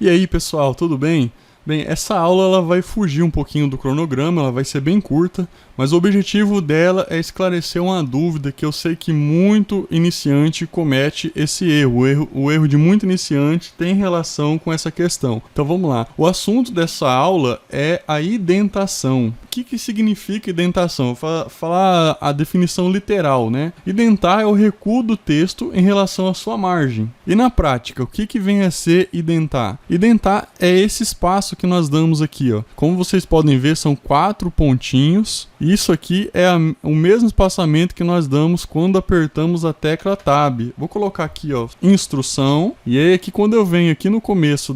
E aí pessoal, tudo bem? Bem, essa aula ela vai fugir um pouquinho do cronograma, ela vai ser bem curta, mas o objetivo dela é esclarecer uma dúvida que eu sei que muito iniciante comete esse erro. O erro de muito iniciante tem relação com essa questão. Então vamos lá. O assunto dessa aula é a indentação. O que significa indentação? Vou falar a definição literal, né? Indentar é o recuo do texto em relação à sua margem. E na prática, o que vem a ser indentar? Indentar é esse espaço que nós damos aqui, ó. Como vocês podem ver, são 4 pontinhos. Isso aqui é o mesmo espaçamento que nós damos quando apertamos a tecla Tab. Vou colocar aqui, ó, instrução. E aí aqui quando eu venho aqui no começo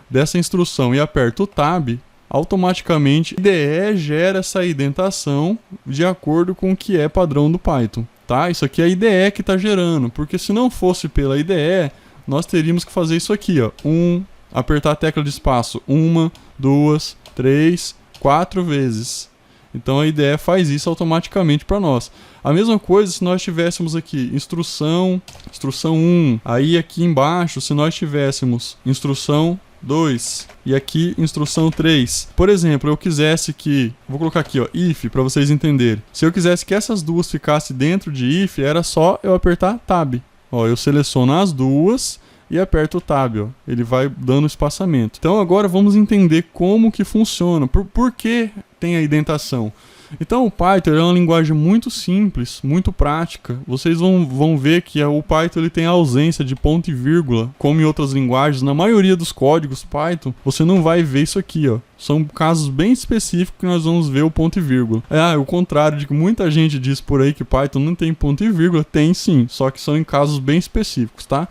dessa instrução e aperto o Tab, automaticamente a IDE gera essa indentação de acordo com o que é padrão do Python, tá? Isso aqui é a IDE que está gerando, porque se não fosse pela IDE, nós teríamos que fazer isso aqui, ó, apertar a tecla de espaço 1, 2, 3, 4 vezes. Então a IDE faz isso automaticamente para nós. A mesma coisa se nós tivéssemos aqui instrução 1, aí aqui embaixo se nós tivéssemos instrução 2 e aqui instrução 3. Por exemplo, eu quisesse que, vou colocar aqui, ó, if, para vocês entenderem. Se eu quisesse que essas duas ficassem dentro de if, era só eu apertar Tab. Ó, eu seleciono as duas e aperto o Tab, ó. Ele vai dando espaçamento. Então agora vamos entender como que funciona, por que tem a indentação. Então o Python é uma linguagem muito simples, muito prática. Vocês vão ver que o Python ele tem a ausência de ponto e vírgula, como em outras linguagens. Na maioria dos códigos Python, você não vai ver isso aqui, ó. São casos bem específicos que nós vamos ver o ponto e vírgula. O contrário de que muita gente diz por aí que Python não tem ponto e vírgula, tem sim, só que são em casos bem específicos, tá?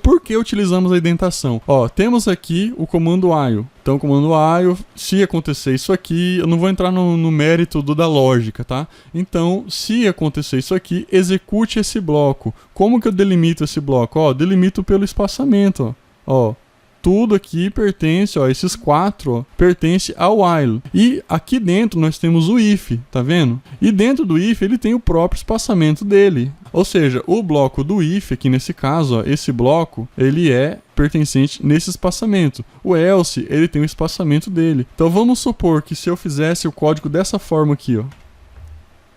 Por que utilizamos a indentação? Ó, temos aqui o comando while. Então, o comando while, se acontecer isso aqui, eu não vou entrar no mérito da lógica, tá? Então, se acontecer isso aqui, execute esse bloco. Como que eu delimito esse bloco? Ó, delimito pelo espaçamento, ó. Tudo aqui pertence, ó, esses 4, ó, pertence ao while. E aqui dentro nós temos o if, tá vendo? E dentro do if ele tem o próprio espaçamento dele. Ou seja, o bloco do if, aqui nesse caso, ó, esse bloco, ele é pertencente nesse espaçamento. O else, ele tem o espaçamento dele. Então vamos supor que se eu fizesse o código dessa forma aqui, ó,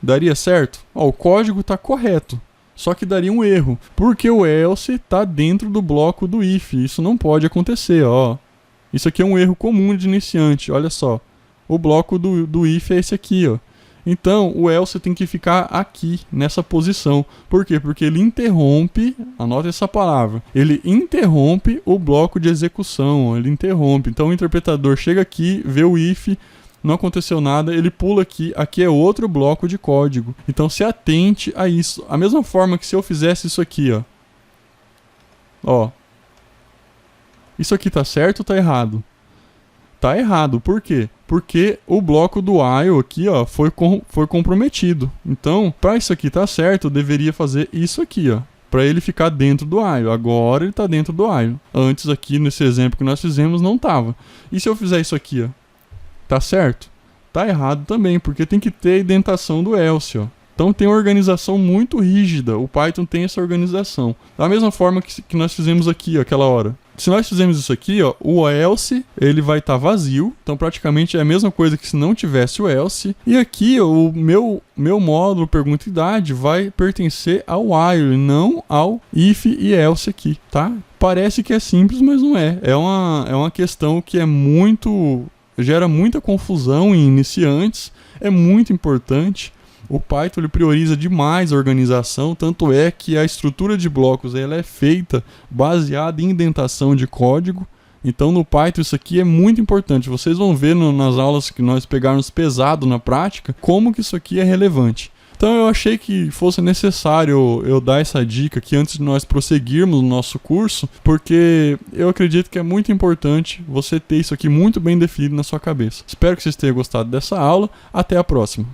daria certo? Ó, o código está correto. Só que daria um erro, porque o else está dentro do bloco do if. Isso não pode acontecer, ó. Isso aqui é um erro comum de iniciante, olha só. O bloco do if é esse aqui, ó. Então, o else tem que ficar aqui, nessa posição. Por quê? Porque ele interrompe, anota essa palavra, ele interrompe o bloco de execução, ó, ele interrompe. Então, o interpretador chega aqui, vê o if, não aconteceu nada, ele pula aqui é outro bloco de código. Então se atente a isso. A mesma forma que se eu fizesse isso aqui, ó. Ó. Isso aqui tá certo ou tá errado? Tá errado, por quê? Porque o bloco do while aqui, ó, foi comprometido. Então, para isso aqui tá certo, eu deveria fazer isso aqui, ó, para ele ficar dentro do while. Agora ele tá dentro do while. Antes aqui, nesse exemplo que nós fizemos, não tava. E se eu fizer isso aqui, ó? Tá certo? Tá errado também, porque tem que ter a indentação do else, ó. Então tem uma organização muito rígida, o Python tem essa organização. Da mesma forma que nós fizemos aqui, ó, aquela hora. Se nós fizermos isso aqui, ó, o else, ele vai estar vazio. Então praticamente é a mesma coisa que se não tivesse o else. E aqui, ó, o meu módulo pergunta idade vai pertencer ao while, não ao if e else aqui, tá? Parece que é simples, mas não é. É uma questão que gera muita confusão em iniciantes, é muito importante. O Python ele prioriza demais a organização, tanto é que a estrutura de blocos ela é feita baseada em indentação de código. Então no Python isso aqui é muito importante. Vocês vão ver nas aulas que nós pegarmos pesado na prática, como que isso aqui é relevante. Então eu achei que fosse necessário eu dar essa dica aqui antes de nós prosseguirmos no nosso curso, porque eu acredito que é muito importante você ter isso aqui muito bem definido na sua cabeça. Espero que vocês tenham gostado dessa aula. Até a próxima.